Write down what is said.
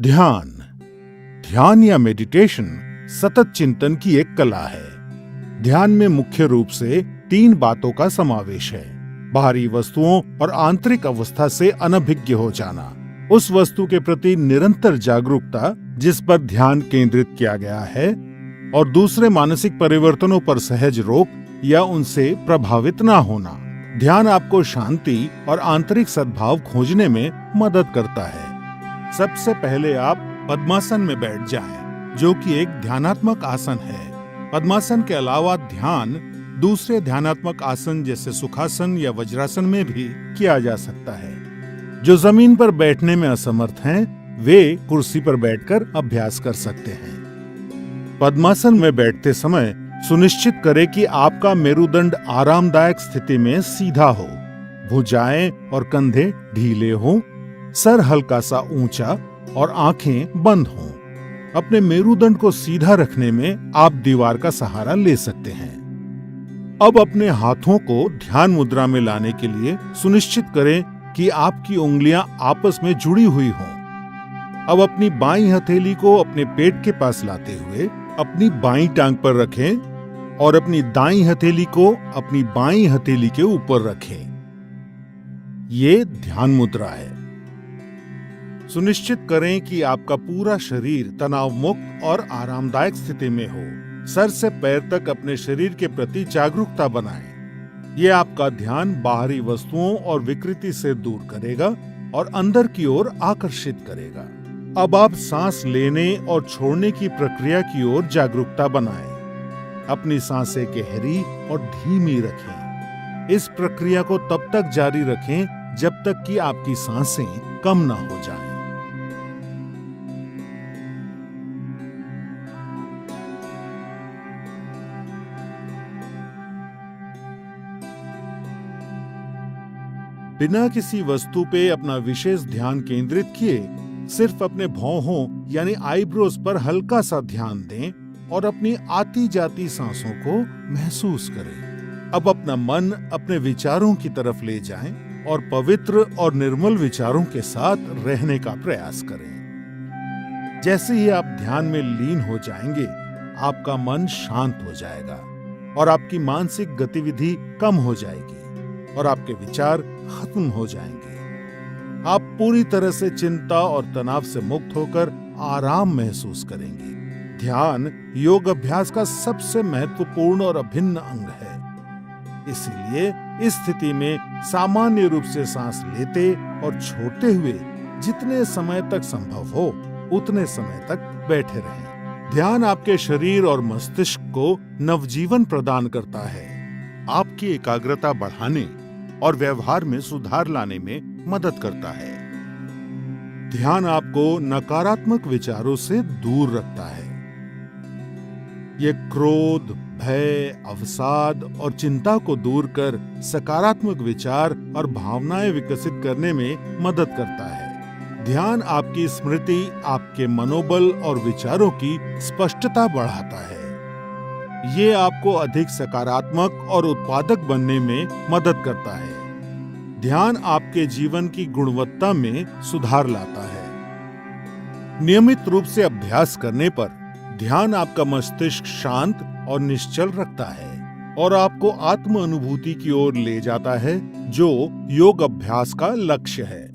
ध्यान ध्यान या मेडिटेशन सतत चिंतन की एक कला है। ध्यान में मुख्य रूप से 3 बातों का समावेश है। बाहरी वस्तुओं और आंतरिक अवस्था से अनभिज्ञ हो जाना, उस वस्तु के प्रति निरंतर जागरूकता जिस पर ध्यान केंद्रित किया गया है, और दूसरे मानसिक परिवर्तनों पर सहज रोक या उनसे प्रभावित ना होना। ध्यान आपको शांति और आंतरिक सद्भाव खोजने में मदद करता है। सबसे पहले आप पद्मासन में बैठ जाएं, जो कि एक ध्यानात्मक आसन है। पद्मासन के अलावा ध्यान दूसरे ध्यानात्मक आसन जैसे सुखासन या वज्रासन में भी किया जा सकता है। जो जमीन पर बैठने में असमर्थ हैं, वे कुर्सी पर बैठकर अभ्यास कर सकते हैं। पद्मासन में बैठते समय सुनिश्चित करें कि आपका मेरुदंड आरामदायक स्थिति में सीधा हो, भुजाएं और कंधे ढीले हों, सर हल्का सा ऊंचा और आंखें बंद हों। अपने मेरुदंड को सीधा रखने में आप दीवार का सहारा ले सकते हैं। अब अपने हाथों को ध्यान मुद्रा में लाने के लिए सुनिश्चित करें कि आपकी उंगलियां आपस में जुड़ी हुई हों। अब अपनी बाईं हथेली को अपने पेट के पास लाते हुए अपनी बाईं टांग पर रखें और अपनी दाईं हथेली को अपनी बाईं हथेली के ऊपर रखें। ये ध्यान मुद्रा है। सुनिश्चित करें कि आपका पूरा शरीर तनाव मुक्त और आरामदायक स्थिति में हो। सर से पैर तक अपने शरीर के प्रति जागरूकता बनाएं। ये आपका ध्यान बाहरी वस्तुओं और विकृति से दूर करेगा और अंदर की ओर आकर्षित करेगा। अब आप सांस लेने और छोड़ने की प्रक्रिया की ओर जागरूकता बनाएं। अपनी सांसें गहरी और धीमी रखें। इस प्रक्रिया को तब तक जारी रखें जब तक कि आपकी सांसें कम ना हो जाएं। बिना किसी वस्तु पे अपना विशेष ध्यान केंद्रित किए सिर्फ अपने भौहों यानी आईब्रोज पर हल्का सा ध्यान दें और अपनी आती जाती सांसों को महसूस करें। अब अपना मन अपने विचारों की तरफ ले जाएं और पवित्र और निर्मल विचारों के साथ रहने का प्रयास करें। जैसे ही आप ध्यान में लीन हो जाएंगे, आपका मन शांत हो जाएगा और आपकी मानसिक गतिविधि कम हो जाएगी और आपके विचार खत्म हो जाएंगे। आप पूरी तरह से चिंता और तनाव से मुक्त होकर आराम महसूस करेंगे। ध्यान योग अभ्यास का सबसे महत्वपूर्ण और अभिन्न अंग है। इसीलिए इस स्थिति में सामान्य रूप से सांस लेते और छोड़ते हुए जितने समय तक संभव हो उतने समय तक बैठे रहें। ध्यान आपके शरीर और मस्तिष्क को नवजीवन प्रदान करता है, आपकी एकाग्रता बढ़ाने और व्यवहार में सुधार लाने में मदद करता है। ध्यान आपको नकारात्मक विचारों से दूर रखता है। ये क्रोध, भय, अवसाद और चिंता को दूर कर सकारात्मक विचार और भावनाएं विकसित करने में मदद करता है। ध्यान आपकी स्मृति, आपके मनोबल और विचारों की स्पष्टता बढ़ाता है। ये आपको अधिक सकारात्मक और उत्पादक बनने में मदद करता है। ध्यान आपके जीवन की गुणवत्ता में सुधार लाता है। नियमित रूप से अभ्यास करने पर ध्यान आपका मस्तिष्क शांत और निश्चल रखता है और आपको आत्म अनुभूति की ओर ले जाता है, जो योग अभ्यास का लक्ष्य है।